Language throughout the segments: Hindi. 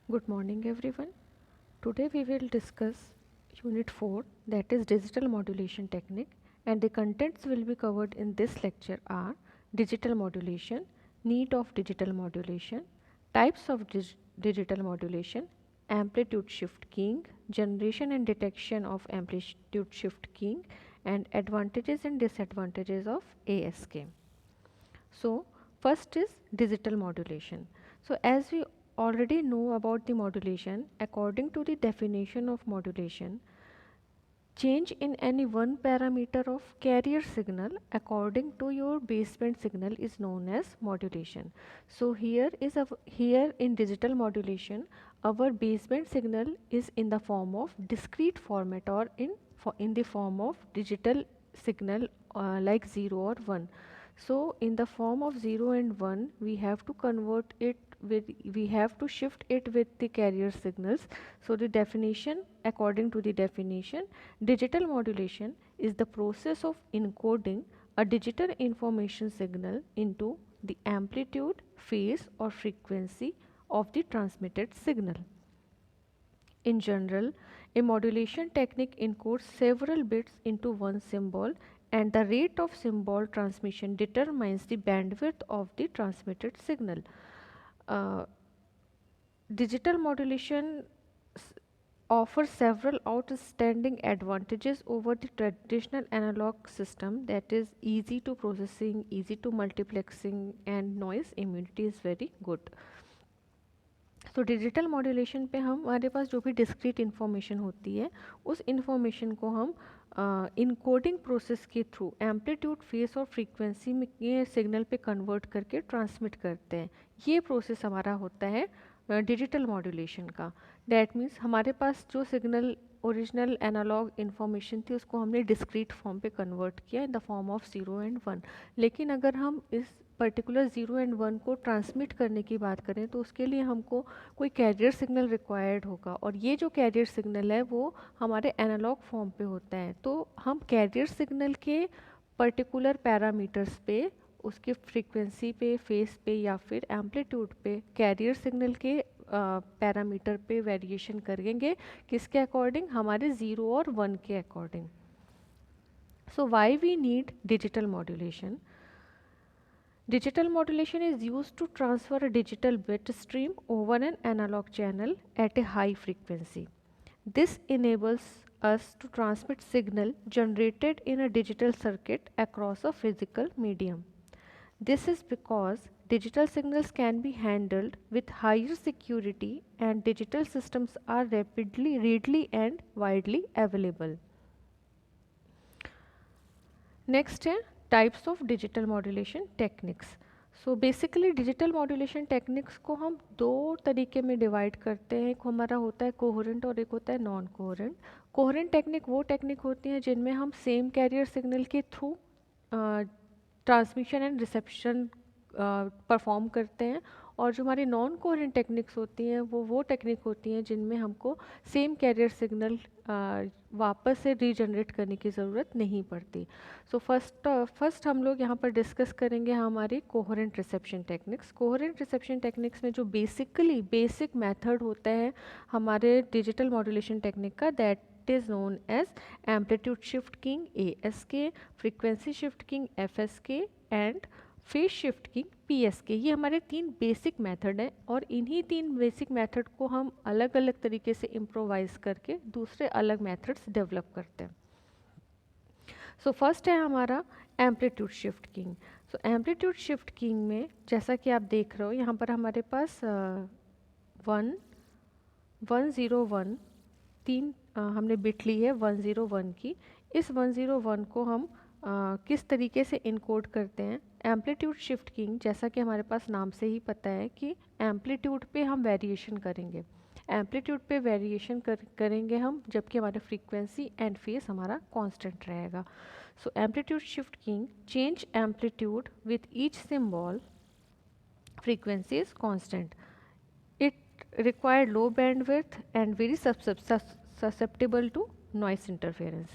Good morning, everyone. Today we will discuss Unit 4, that is Digital Modulation Technique, and the contents will be covered in this lecture are digital modulation, need of digital modulation, types of digital modulation, amplitude shift keying, generation and detection of amplitude shift keying, and advantages and disadvantages of ASK. So, first is digital modulation. So, as we already know about the modulation, according to the definition of modulation, change in any one parameter of carrier signal according to your baseband signal is known as modulation. So, here in digital modulation, our baseband signal is in the form of discrete format or in the form of digital signal like 0 or 1. So in the form of 0 and 1 we have to shift it with the carrier signals. So the definition, according to the definition, digital modulation is the process of encoding a digital information signal into the amplitude, phase or frequency of the transmitted signal. In general, a modulation technique encodes several bits into one symbol, and the rate of symbol transmission determines the bandwidth of the transmitted signal. Uh, Digital modulation offers several outstanding advantages over the traditional analog system, that is easy to processing, easy to multiplexing, and noise immunity is very good. तो डिजिटल मॉड्यूलेशन पे हम हमारे पास जो भी डिस्क्रीट इन्फॉर्मेशन होती है उस इन्फॉर्मेशन को हम इनकोडिंग प्रोसेस के थ्रू एम्पलीट्यूड फेस और फ्रीक्वेंसी में ये सिग्नल पे कन्वर्ट करके ट्रांसमिट करते हैं. ये प्रोसेस हमारा होता है डिजिटल मॉड्यूलेशन का. दैट मीन्स हमारे पास जो सिग्नल ओरिजिनल एनालॉग इन्फॉर्मेशन थी उसको हमने डिस्क्रीट फॉर्म पे कन्वर्ट किया in the form of 0 and 1. लेकिन अगर हम इस पर्टिकुलर 0 एंड 1 को ट्रांसमिट करने की बात करें तो उसके लिए हमको कोई कैरियर सिग्नल रिक्वायर्ड होगा, और ये जो कैरियर सिग्नल है वो हमारे एनालॉग फॉर्म पे होता है. तो हम कैरियर सिग्नल के पर्टिकुलर पैरामीटर्स पे, उसके फ्रीक्वेंसी पे, फेस पे या फिर एम्पलीट्यूड पे कैरियर सिग्नल के पैरामीटर पे वेरिएशन करेंगे. किसके अकॉर्डिंग? हमारे 0 और 1 के according. So why we need digital modulation? Digital modulation is used to transfer a digital bit stream over an analog channel at a high frequency. This enables us to transmit signal generated in a digital circuit across a physical medium. This is because digital signals can be handled with higher security and digital systems are rapidly, readily and widely available. Next है types of digital modulation techniques. So basically digital modulation techniques को हम दो तरीके में डिवाइड करते हैं. एक हमारा होता है कोहेरेंट और एक होता है नॉन कोहेरेंट. कोहेरेंट टेक्निक वो टेक्निक होती हैं जिनमें हम सेम कैरियर सिग्नल के through transmission and reception perform करते हैं. और जो हमारी नॉन कोहेरेंट टेक्निक्स होती हैं वो टेक्निक होती हैं जिनमें हमको सेम कैरियर सिग्नल वापस से रीजनरेट करने की ज़रूरत नहीं पड़ती. सो फर्स्ट हम लोग यहाँ पर डिस्कस करेंगे हमारी coherent reception techniques. Coherent reception techniques में जो बेसिक मेथड होता है हमारे डिजिटल मॉड्यूलेशन टेक्निक का, that is known as amplitude shift keying ASK, frequency shift keying FSK and phase shift keying PSK. ये हमारे तीन बेसिक मेथड हैं और इन्हीं तीन बेसिक मेथड को हम अलग अलग तरीके से इम्प्रोवाइज़ करके दूसरे अलग मेथड्स डेवलप करते हैं. सो फर्स्ट है हमारा एम्पलीट्यूड शिफ्ट किंग. सो एम्पलीट्यूड शिफ्ट किंग में जैसा कि आप देख रहे हो यहाँ पर हमारे पास 101 तीन हमने बिट ली है 101 की. इस 101 को हम किस तरीके से इनकोड करते हैं? एम्पलीट्यूड शिफ्ट किंग, जैसा कि हमारे पास नाम से ही पता है कि एम्पलीट्यूड पे हम वेरिएशन करेंगे. एम्पलीट्यूड पे वेरिएशन करेंगे हम, जबकि हमारा फ्रीक्वेंसी एंड फेस हमारा कांस्टेंट रहेगा. So amplitude shift keying change amplitude with each symbol, frequency is constant. It required low bandwidth and very susceptible to noise interference.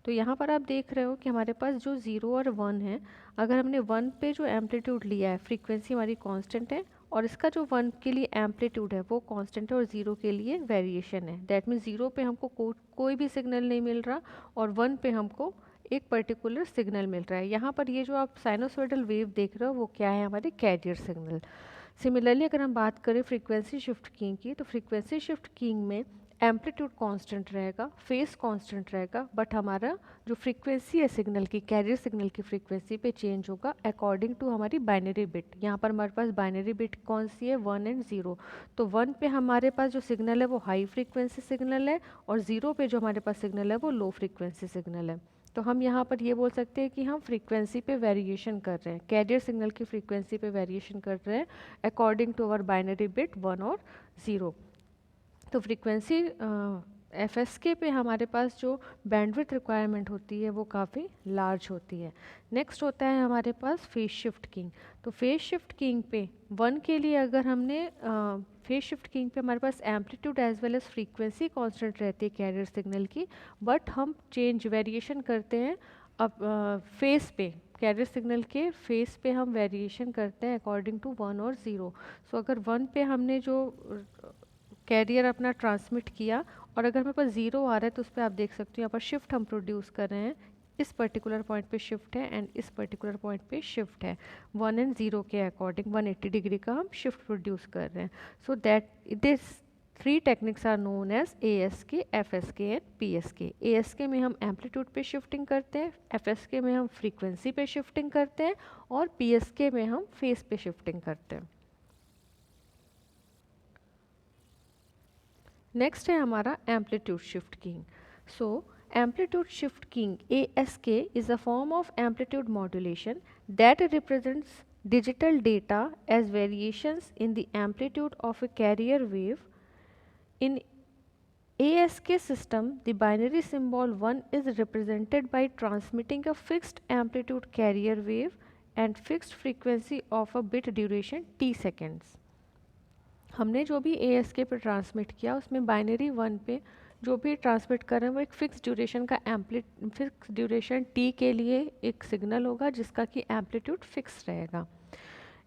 तो यहाँ पर आप देख रहे हो कि हमारे पास जो 0 और 1 है, अगर हमने 1 पे जो एम्पलीट्यूड लिया है, फ्रीक्वेंसी हमारी कांस्टेंट है, और इसका जो 1 के लिए एम्पलीट्यूड है वो कांस्टेंट है और 0 के लिए वेरिएशन है। दैट मीन्स 0 पे हमको कोई भी सिग्नल नहीं मिल रहा और 1 पे हमको एक पर्टिकुलर सिग्नल मिल रहा है। यहाँ पर ये जो आप साइनोसॉइडल वेव देख रहे हो वो क्या है, हमारे कैरियर सिग्नल। सिमिलरली अगर हम बात करें फ्रीक्वेंसी शिफ्ट कीइंग की, तो फ्रीक्वेंसी शिफ्ट कीइंग में एम्पलीट्यूड कांस्टेंट रहेगा, फेस कांस्टेंट रहेगा, बट हमारा जो फ्रीक्वेंसी है सिग्नल की, कैरियर सिग्नल की फ्रीक्वेंसी पे चेंज होगा अकॉर्डिंग टू हमारी बाइनरी बिट। यहाँ पर हमारे पास बाइनरी बिट कौन सी है, 1 एंड 0। तो 1 पे हमारे पास जो सिग्नल है वो हाई फ्रीक्वेंसी सिग्नल है और 0 पे जो हमारे पास सिग्नल है वो लो फ्रीक्वेंसी सिग्नल है। तो हम यहाँ पर ये बोल सकते हैं कि हम फ्रीक्वेंसी पे वेरिएशन कर रहे हैं, कैरियर सिग्नल की फ्रीक्वेंसी पे वेरिएशन कर रहे हैं according to our binary bit 1 और 0। तो फ्रीक्वेंसी FSK पे हमारे पास जो बैंडविड्थ रिक्वायरमेंट होती है वो काफ़ी लार्ज होती है। नेक्स्ट होता है हमारे पास फेज शिफ्ट कीइंग। तो फेज शिफ्ट कीइंग पे 1 के लिए अगर हमने फेज शिफ्ट कीइंग पे हमारे पास amplitude as well as frequency constant रहती है कैरियर सिग्नल की, बट हम चेंज वेरिएशन करते हैं अब फेस पे, कैरियर सिग्नल के फेस पे हम वेरिएशन करते हैं अकॉर्डिंग टू 1 और 0। सो अगर 1 पे हमने जो कैरियर अपना ट्रांसमिट किया और अगर हमारे पास 0 आ रहा है तो उस पर आप देख सकते हो यहाँ पर शिफ्ट हम प्रोड्यूस कर रहे हैं, इस पर्टिकुलर पॉइंट पे शिफ्ट है एंड इस पर्टिकुलर पॉइंट पे शिफ्ट है, 1 एंड 0 के अकॉर्डिंग 180 डिग्री का हम शिफ्ट प्रोड्यूस कर रहे हैं। So that this 3 techniques are known as ASK, FSK and PSK। ASK में हम एम्पलीट्यूड पे शिफ्टिंग करते हैं, FSK में हम फ्रीक्वेंसी पे शिफ्टिंग करते हैं और PSK में हम फेस पे शिफ्टिंग करते हैं। नेक्स्ट है हमारा amplitude shift keying. So amplitude shift keying ASK is a form of amplitude modulation that represents digital data as variations in the amplitude of a carrier wave. In ASK system, the binary symbol 1 is represented by transmitting a fixed amplitude carrier wave and fixed frequency of a bit duration t seconds. हमने जो भी ASK पे ट्रांसमिट किया उसमें बाइनरी 1 पे जो भी ट्रांसमिट कर रहे हैं वो एक फ़िक्स ड्यूरेशन का फिक्स ड्यूरेशन t के लिए एक सिग्नल होगा जिसका कि एम्पलीट्यूड फिक्स रहेगा।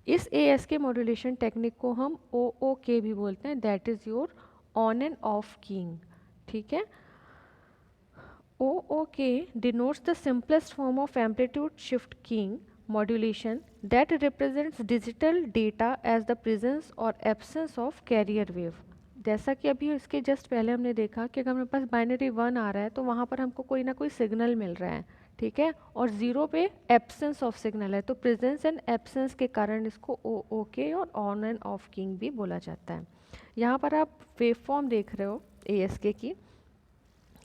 इस ASK मॉड्यूलेशन टेक्निक को हम OOK भी बोलते हैं, that is your on end of keying. ठीक है, OOK denotes the simplest form of amplitude shift keying modulation that represents digital data as the presence or absence of carrier wave। जैसा कि अभी इसके जस्ट पहले हमने देखा कि अगर हमारे पास बाइनरी 1 आ रहा है तो वहाँ पर हमको कोई ना कोई सिग्नल मिल रहा है, ठीक है, और 0 पे एब्सेंस ऑफ सिग्नल है, तो प्रेजेंस एंड एब्सेंस के कारण इसको OOK और ऑन एंड ऑफ कीइंग भी बोला जाता है। यहाँ पर आप वेव फॉर्म देख रहे हो ASK की।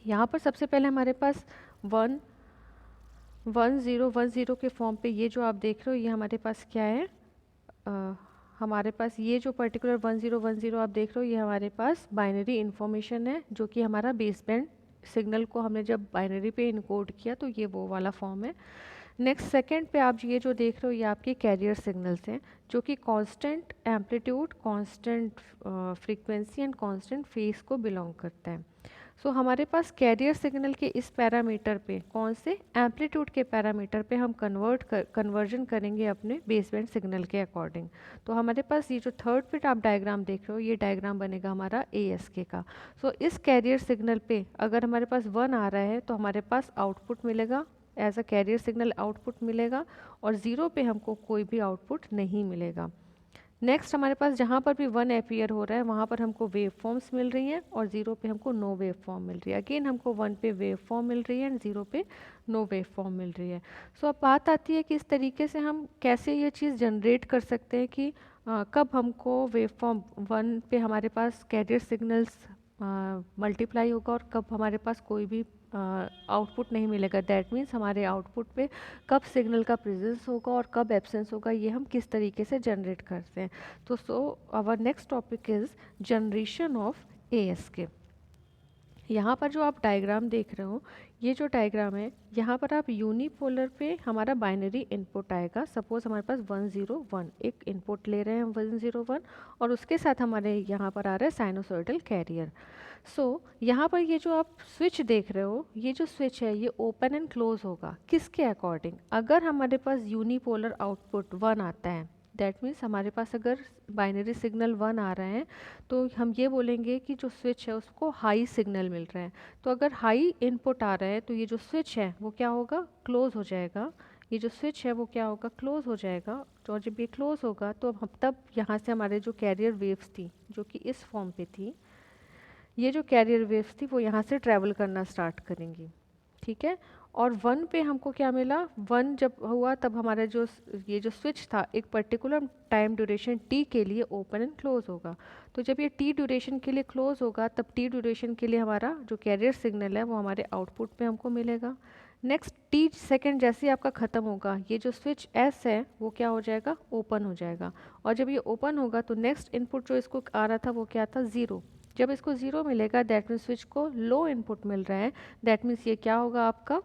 यहाँ पर सबसे पहले हमारे पास 1 1 0 1 0 के फॉर्म पे ये जो आप देख रहे हो ये हमारे पास क्या है, हमारे पास ये जो पर्टिकुलर 1 0 1 0 आप देख रहे हो ये हमारे पास बाइनरी इन्फॉर्मेशन है जो कि हमारा बेसबैंड सिग्नल को हमने जब बाइनरी पे इनकोड किया तो ये वो वाला फॉर्म है। नेक्स्ट सेकंड पे आप ये जो देख रहे हो ये आपके कैरियर सिग्नल्स हैं जो कि constant amplitude, constant frequency and constant face को बिलोंग करता है। सो हमारे पास कैरियर सिग्नल के इस पैरामीटर पे कौन से एम्पलीट्यूड के पैरामीटर पे हम कन्वर्जन करेंगे अपने बेसबैंड सिग्नल के अकॉर्डिंग। तो हमारे पास ये जो थर्ड फिट आप डायग्राम देख रहे हो ये डायग्राम बनेगा हमारा ASK का। सो इस कैरियर सिग्नल पे अगर हमारे पास 1 आ रहा है तो हमारे पास आउटपुट मिलेगा, as a carrier signal output मिलेगा, और 0 पे हमको कोई भी आउटपुट नहीं मिलेगा। नेक्स्ट हमारे पास जहाँ पर भी 1 अपीयर हो रहा है वहाँ पर हमको वेव फॉर्म्स मिल रही हैं और 0 पे हमको नो वेव फॉर्म मिल रही है। अगेन हमको 1 पे वेव फॉर्म मिल रही है एंड 0 पे नो वेव फॉर्म मिल रही है। सो अब बात आती है कि इस तरीके से हम कैसे ये चीज़ जनरेट कर सकते हैं कि कब हमको वेव फॉर्म 1 पे हमारे पास कैरियर सिग्नल्स मल्टीप्लाई होगा और कब हमारे पास कोई भी आउटपुट नहीं मिलेगा। दैट मीन्स हमारे आउटपुट पे कब सिग्नल का प्रेजेंस होगा और कब एब्सेंस होगा, ये हम किस तरीके से जनरेट करते हैं। तो our next topic is generation of ASK। यहाँ पर जो आप डायग्राम देख रहे हो ये जो डायग्राम है यहाँ पर आप यूनिपोलर पे हमारा बाइनरी इनपुट आएगा। सपोज हमारे पास 1 0 1 एक इनपुट ले रहे हैं हम 1 0 1 और उसके साथ हमारे यहाँ पर आ रहा है साइनोसॉइडल कैरियर। सो यहाँ पर ये जो आप स्विच देख रहे हो ये जो स्विच है ये ओपन एंड क्लोज होगा किसके अकॉर्डिंग, अगर हमारे पास यूनिपोलर आउटपुट 1 आता है दैट मीन्स हमारे पास अगर बाइनरी सिग्नल 1 आ रहा है तो हम ये बोलेंगे कि जो स्विच है उसको हाई सिग्नल मिल रहा है। तो अगर हाई इनपुट आ रहा है तो ये जो स्विच है वो क्या होगा, क्लोज हो जाएगा। ये जो स्विच है वो क्या होगा, क्लोज हो जाएगा। तो जब ये क्लोज होगा तो हम तब यहाँ से हमारे जो कैरियर वेव्स थी जो कि इस फॉर्म पे थी, ये जो कैरियर वेव्स थी वो यहाँ से ट्रैवल करना स्टार्ट करेंगी, ठीक है। और 1 पे हमको क्या मिला, 1 जब हुआ तब हमारा जो ये जो स्विच था एक पर्टिकुलर टाइम ड्यूरेशन t के लिए ओपन एंड क्लोज होगा। तो जब ये t ड्यूरेशन के लिए क्लोज होगा तब t ड्यूरेशन के लिए हमारा जो कैरियर सिग्नल है वो हमारे आउटपुट पे हमको मिलेगा। नेक्स्ट t सेकेंड जैसे ही आपका ख़त्म होगा ये जो स्विच s है वो क्या हो जाएगा, ओपन हो जाएगा। और जब ये ओपन होगा तो नेक्स्ट इनपुट जो इसको आ रहा था वो क्या था, 0। जब इसको 0 मिलेगा दैट मीन्स स्विच को लो इनपुट मिल रहा है, दैट मीन्स ये क्या होगा, आपका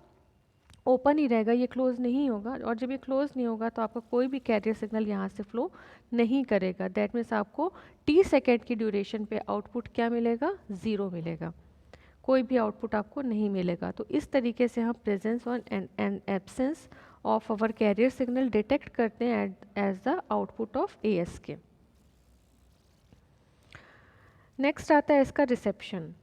ओपन ही रहेगा, ये क्लोज नहीं होगा। और जब ये क्लोज नहीं होगा तो आपका कोई भी कैरियर सिग्नल यहाँ से फ्लो नहीं करेगा। दैट मीन्स आपको t सेकेंड की ड्यूरेशन पे आउटपुट क्या मिलेगा, 0 मिलेगा, कोई भी आउटपुट आपको नहीं मिलेगा। तो इस तरीके से हम प्रेजेंस और and absence of our carrier signal detect करते हैं as the output of ASK। Next आता है इसका रिसेप्शन।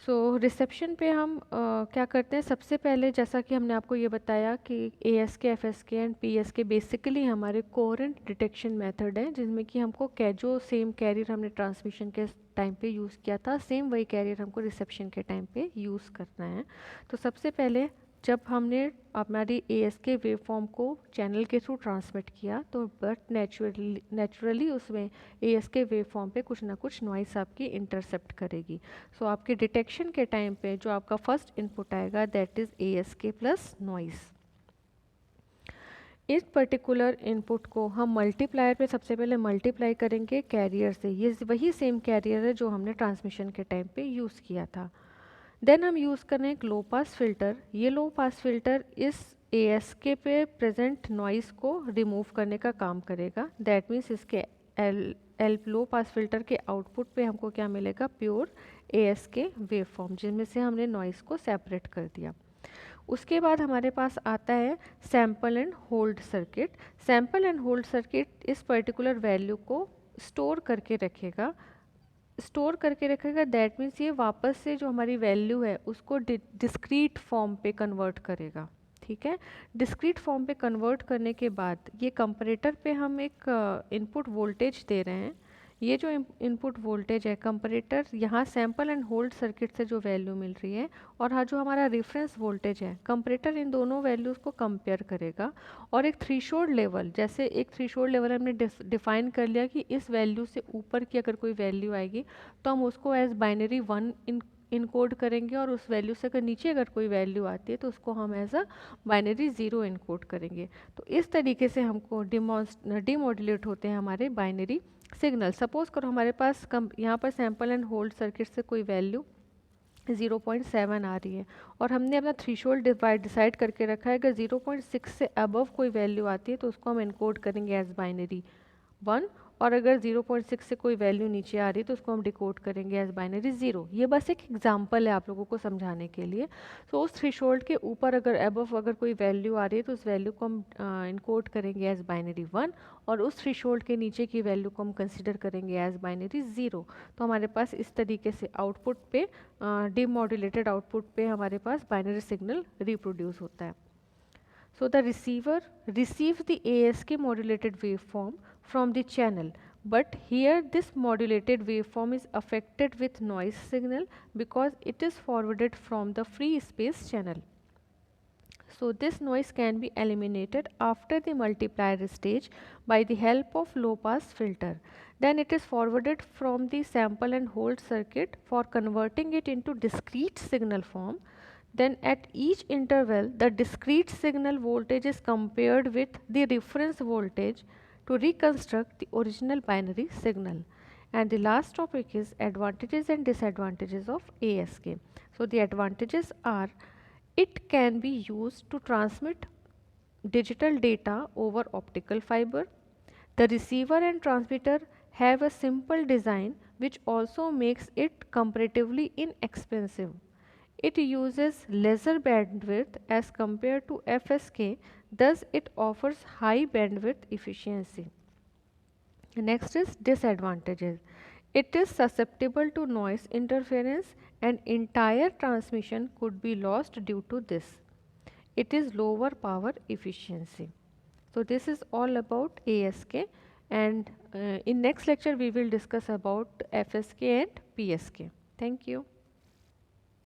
सो रिसेप्शन पे हम क्या करते हैं, सबसे पहले जैसा कि हमने आपको ये बताया कि ASK, FSK and PSK basically हमारे कोहेरेंट डिटेक्शन मेथड हैं, जिसमें कि हमको जो सेम कैरियर हमने ट्रांसमिशन के टाइम पे यूज़ किया था सेम वही कैरियर हमको रिसेप्शन के टाइम पे यूज़ करना है। तो सबसे पहले जब हमने हमारी ASK वेव फॉर्म को चैनल के थ्रू ट्रांसमिट किया तो बट नेचुरली उसमें ASK वेव फॉर्म पे कुछ ना कुछ नॉइस आपकी इंटरसेप्ट करेगी। सो आपके डिटेक्शन के टाइम पे जो आपका फर्स्ट इनपुट आएगा that is ASK plus noise. इस पर्टिकुलर इनपुट को हम मल्टीप्लायर पे सबसे पहले मल्टीप्लाई करेंगे कैरियर से। ये वही सेम कैरियर है जो हमने ट्रांसमिशन के टाइम पे यूज़ किया था। देन हम यूज़ करें एक लो पास फिल्टर। ये लो पास फिल्टर इस ASK पे प्रेजेंट नॉइस को रिमूव करने का काम करेगा। दैट मीन्स इसके एल लो पास फिल्टर के आउटपुट पे हमको क्या मिलेगा, प्योर ASK वेव फॉर्म, जिनमें से हमने नॉइस को सेपरेट कर दिया। उसके बाद हमारे पास आता है sample and hold circuit. Sample and hold circuit इस पर्टिकुलर वैल्यू को स्टोर करके रखेगा। दैट मीन्स ये वापस से जो हमारी वैल्यू है उसको डिस्क्रीट फॉर्म पे कन्वर्ट करेगा, ठीक है। डिस्क्रीट फॉर्म पे कन्वर्ट करने के बाद ये कंपैरेटर पे हम एक इनपुट वोल्टेज दे रहे हैं। ये जो इनपुट वोल्टेज है कंपैरेटर यहाँ सैंपल एंड होल्ड सर्किट से जो वैल्यू मिल रही है और हाँ जो हमारा रेफरेंस वोल्टेज है कंपैरेटर इन दोनों वैल्यूज़ को कंपेयर करेगा। और एक थ्रेशोल्ड लेवल, जैसे एक थ्रेशोल्ड लेवल हमने डिफाइन कर लिया कि इस वैल्यू से ऊपर की अगर कोई वैल्यू आएगी तो हम उसको एज बाइनरी 1 इनकोड करेंगे, और उस वैल्यू से अगर नीचे अगर कोई वैल्यू आती है तो उसको हम एज अ बाइनरी 0 इनकोड करेंगे। तो इस तरीके से हमको डिमॉड्यूलेट होते हैं हमारे बाइनरी सिग्नल। सपोज करो हमारे पास यहाँ पर सैंपल एंड होल्ड सर्किट से कोई वैल्यू 0.7 आ रही है और हमने अपना थ्रेशोल्ड डिसाइड करके रखा है, अगर 0.6 से अबव कोई वैल्यू आती है तो उसको हम इनकोड करेंगे एज बाइनरी 1, और अगर 0.6 से कोई वैल्यू नीचे आ रही है तो उसको हम डिकोड करेंगे एज बाइनरी 0। ये बस एक एग्जांपल है आप लोगों को समझाने के लिए। सो उस थ्रेशोल्ड के ऊपर अगर अबव अगर कोई वैल्यू आ रही है तो उस वैल्यू को हम इनकोड करेंगे एज बाइनरी 1, और उस थ्रेशोल्ड के नीचे की वैल्यू को हम कंसिडर करेंगे एज बाइनरी 0। तो हमारे पास इस तरीके से आउटपुट पे डिमॉड्यूलेटेड आउटपुट पे हमारे पास बाइनरी सिग्नल रिप्रोड्यूस होता है। So the receiver receives the ASK modulated waveform from the channel, but here this modulated waveform is affected with noise signal because it is forwarded from the free space channel. So this noise can be eliminated after the multiplier stage by the help of low pass filter. Then it is forwarded from the sample and hold circuit for converting it into discrete signal form. Then at each interval the discrete signal voltage is compared with the reference voltage to reconstruct the original binary signal. And the last topic is advantages and disadvantages of ASK. So the advantages are, it can be used to transmit digital data over optical fiber. The receiver and transmitter have a simple design which also makes it comparatively inexpensive. It uses lesser bandwidth as compared to FSK, thus it offers high bandwidth efficiency. Next is disadvantages. It is susceptible to noise interference and entire transmission could be lost due to this. It is lower power efficiency. So this is all about ASK, and in next lecture we will discuss about FSK and PSK. Thank you.